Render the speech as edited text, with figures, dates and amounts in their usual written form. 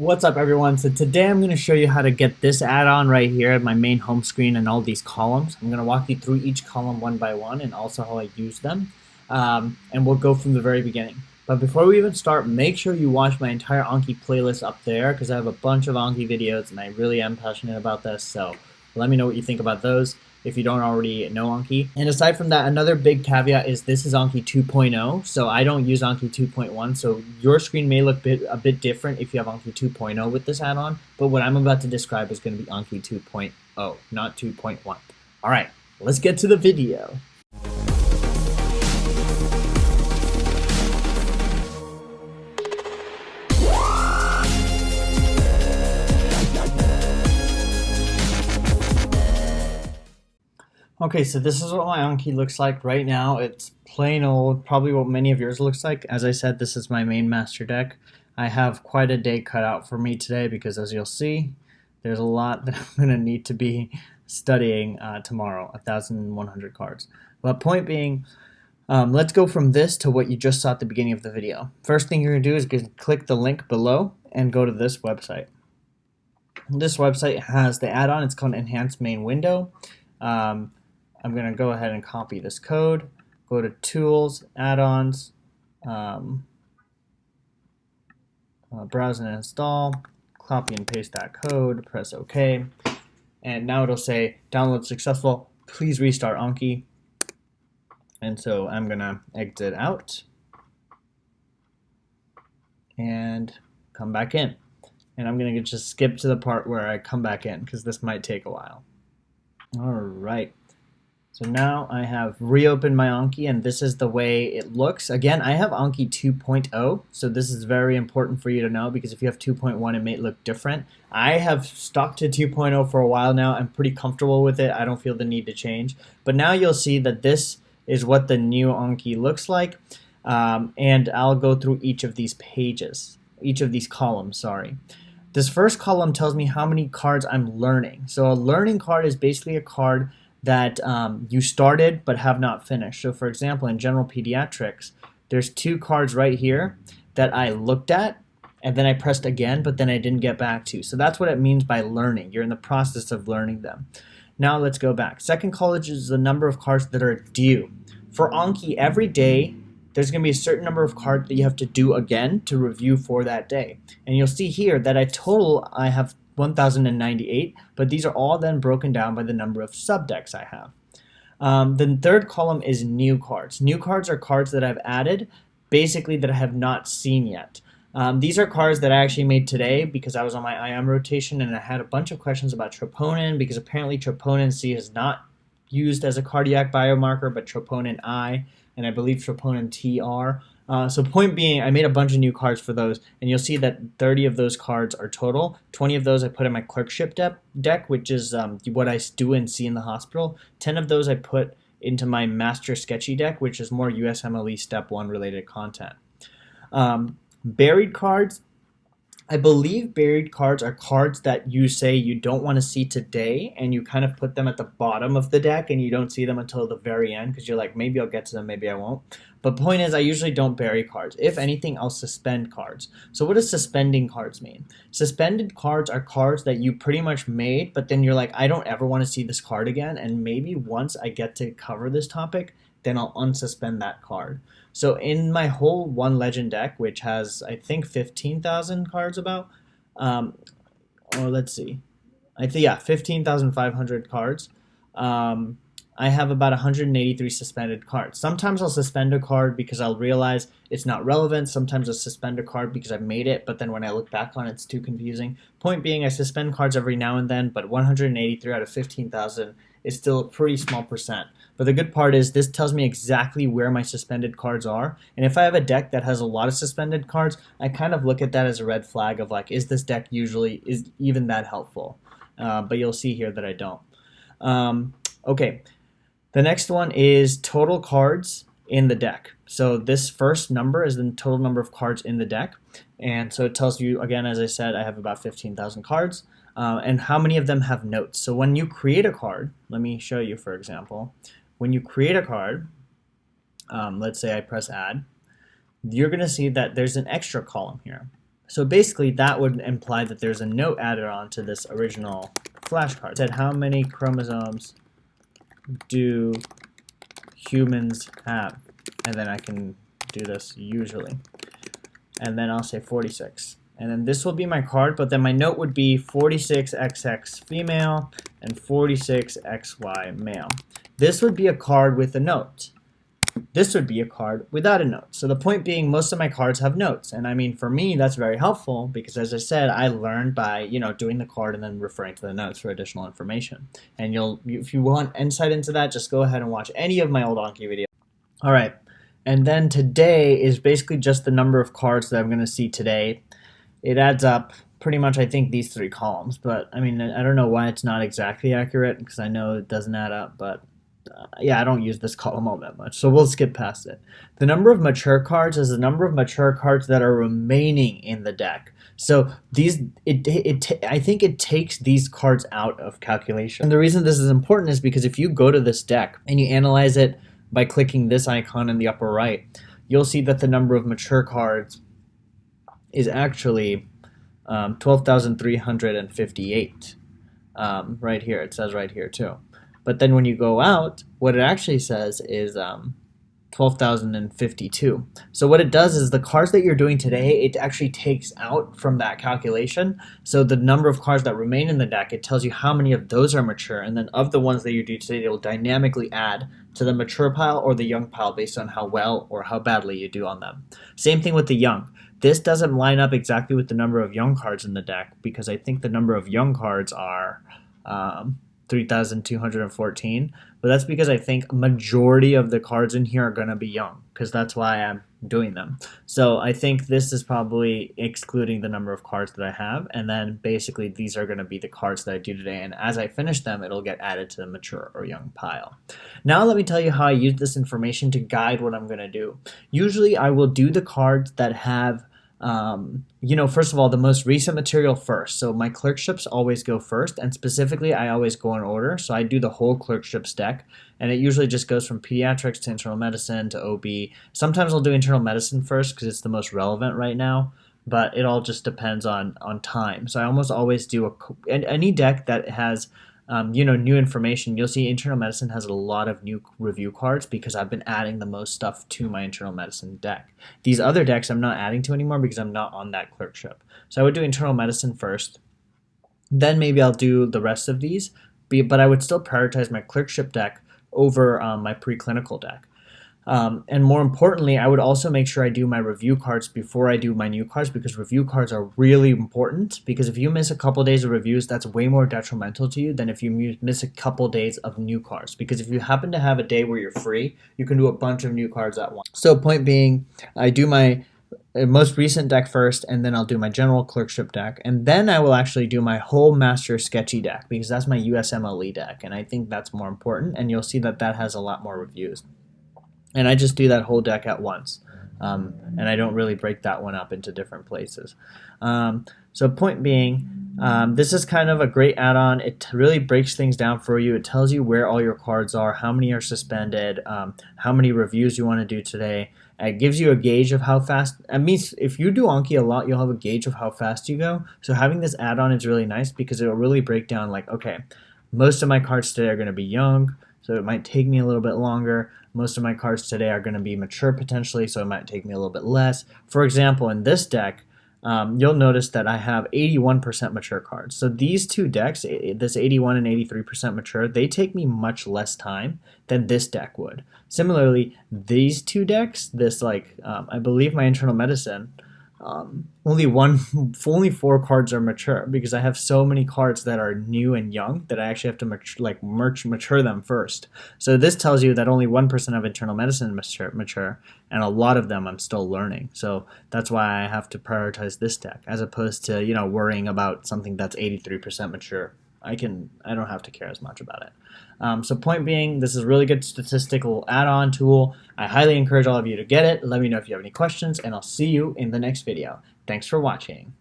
What's up everyone? So today I'm going to show you how to get this add-on right here at my main home screen and all these columns. I'm going to walk you through each column one by one and also how I use them. And we'll go from the very beginning. But before we even start, make sure you watch my entire Anki playlist up there because I have a bunch of Anki videos and I really am passionate about this. So let me know what you think about those if you don't already know Anki. And aside from that, another big caveat is this is Anki 2.0, so I don't use Anki 2.1, so your screen may look a bit different if you have Anki 2.0 with this add-on, but what I'm about to describe is going to be Anki 2.0, not 2.1. All right, let's get to the video. Okay, so this is what my Anki looks like right now. It's plain old, probably what many of yours looks like. As I said, this is my main master deck. I have quite a day cut out for me today because as you'll see, there's a lot that I'm going to need to be studying tomorrow, 1,100 cards. But point being, let's go from this to what you just saw at the beginning of the video. First thing you're going to do is click the link below and go to this website. This website has the add-on. It's called Enhanced Main Window. I'm going to go ahead and copy this code, go to Tools, Add-ons, Browse and Install, copy and paste that code, press OK, and now it'll say, download successful, please restart Anki. And so I'm going to exit out and come back in. And I'm going to just skip to the part where I come back in because this might take a while. All right. So now I have reopened my Anki and this is the way it looks. Again, I have Anki 2.0, so this is very important for you to know because if you have 2.1 it may look different. I have stuck to 2.0 for a while now. I'm pretty comfortable with it. I don't feel the need to change. But now you'll see that this is what the new Anki looks like. And I'll go through each of these pages, each of these columns, sorry. This first column tells me how many cards I'm learning. So a learning card is basically a card that you started but have not finished. So for example, in general pediatrics, there's two cards right here that I looked at and then I pressed again, but then I didn't get back to. So that's what it means by learning. You're in the process of learning them. Now let's go back. Second college is the number of cards that are due. For Anki, every day, there's going to be a certain number of cards that you have to do again to review for that day. And you'll see here that I have 1,098, but these are all then broken down by the number of subdecks I have. The third column is new cards. New cards are cards that I've added, basically that I have not seen yet. These are cards that I actually made today because I was on my IM rotation and I had a bunch of questions about troponin because apparently troponin C is not used as a cardiac biomarker, but troponin I and I believe troponin T are. So point being, I made a bunch of new cards for those, and you'll see that 30 of those cards are total. 20 of those I put in my clerkship deck, which is what I do and see in the hospital. 10 of those I put into my master sketchy deck, which is more USMLE Step 1 related content. Buried cards, I believe buried cards are cards that you say you don't want to see today and you kind of put them at the bottom of the deck and you don't see them until the very end because you're like, maybe I'll get to them, maybe I won't. But point is, I usually don't bury cards. If anything, I'll suspend cards. So what does suspending cards mean? Suspended cards are cards that you pretty much made, but then you're like, I don't ever want to see this card again, and maybe once I get to cover this topic, then I'll unsuspend that card. So in my whole one legend deck, which has, I think, 15,000 cards about, or let's see, I think, yeah, 15,500 cards. I have about 183 suspended cards. Sometimes I'll suspend a card because I'll realize it's not relevant. Sometimes I'll suspend a card because I've made it, but then when I look back on it, it's too confusing. Point being, I suspend cards every now and then, but 183 out of 15,000 is still a pretty small percent. But the good part is this tells me exactly where my suspended cards are. And if I have a deck that has a lot of suspended cards, I kind of look at that as a red flag of like, is this deck is even that helpful? But you'll see here that I don't. Okay. The next one is total cards in the deck. So this first number is the total number of cards in the deck. And so it tells you, again, as I said, I have about 15,000 cards. And how many of them have notes. So when you create a card, let me show you, for example. When you create a card, let's say I press add, you're going to see that there's an extra column here. So basically that would imply that there's a note added on to this original flashcard. It said how many chromosomes do humans have? And then I can do this usually. And then I'll say 46. And then this will be my card, but then my note would be 46XX female and 46XY male. This would be a card with a note. This would be a card without a note. So the point being, most of my cards have notes. And I mean, for me, that's very helpful because, as I said, I learned by, doing the card and then referring to the notes for additional information. And if you want insight into that, just go ahead and watch any of my old Anki videos. All right. And then today is basically just the number of cards that I'm going to see today. It adds up pretty much, I think, these 3 columns. But, I mean, I don't know why it's not exactly accurate because I know it doesn't add up. But, yeah, I don't use this column all that much. So we'll skip past it. The number of mature cards is the number of mature cards that are remaining in the deck. So I think it takes these cards out of calculation. And the reason this is important is because if you go to this deck and you analyze it by clicking this icon in the upper right, you'll see that the number of mature cards is actually 12,358. Right here, it says right here too. But then when you go out, what it actually says is 12,052. So what it does is the cards that you're doing today, it actually takes out from that calculation. So the number of cards that remain in the deck, it tells you how many of those are mature. And then of the ones that you do today, it will dynamically add to the mature pile or the young pile based on how well or how badly you do on them. Same thing with the young. This doesn't line up exactly with the number of young cards in the deck because I think the number of young cards are 3,214, but that's because I think a majority of the cards in here are going to be young because that's why I'm doing them. So I think this is probably excluding the number of cards that I have, and then basically these are going to be the cards that I do today, and as I finish them, it'll get added to the mature or young pile. Now let me tell you how I use this information to guide what I'm going to do. Usually I will do the cards that have first of all, the most recent material first. So my clerkships always go first, and specifically I always go in order. So I do the whole clerkships deck, and it usually just goes from pediatrics to internal medicine to OB. Sometimes I'll do internal medicine first because it's the most relevant right now, but it all just depends on time. So I almost always do any deck that has new information. You'll see internal medicine has a lot of new review cards because I've been adding the most stuff to my internal medicine deck. These other decks I'm not adding to anymore because I'm not on that clerkship. So I would do internal medicine first. Then maybe I'll do the rest of these, but I would still prioritize my clerkship deck over my preclinical deck. And more importantly, I would also make sure I do my review cards before I do my new cards because review cards are really important because if you miss a couple days of reviews, that's way more detrimental to you than if you miss a couple days of new cards. Because if you happen to have a day where you're free, you can do a bunch of new cards at once. So point being, I do my most recent deck first, and then I'll do my general clerkship deck, and then I will actually do my whole master sketchy deck because that's my USMLE deck, and I think that's more important, and you'll see that that has a lot more reviews. And I just do that whole deck at once. And I don't really break that one up into different places. So point being, this is kind of a great add-on. It really breaks things down for you. It tells you where all your cards are, how many are suspended, how many reviews you want to do today. It gives you a gauge of how fast. It means if you do Anki a lot, you'll have a gauge of how fast you go. So having this add-on is really nice because it will really break down like, okay, most of my cards today are going to be young, so it might take me a little bit longer. Most of my cards today are going to be mature potentially, so it might take me a little bit less. For example, in this deck, you'll notice that I have 81% mature cards. So these two decks, this 81 and 83% mature, they take me much less time than this deck would. Similarly, these two decks, I believe my internal medicine, only 4 cards are mature because I have so many cards that are new and young that I actually have to mature them first. So this tells you that only 1% of internal medicine mature, and a lot of them I'm still learning. So that's why I have to prioritize this deck as opposed to worrying about something that's 83% mature. I don't have to care as much about it. So point being, this is a really good statistical add-on tool. I highly encourage all of you to get it. Let me know if you have any questions, and I'll see you in the next video. Thanks for watching.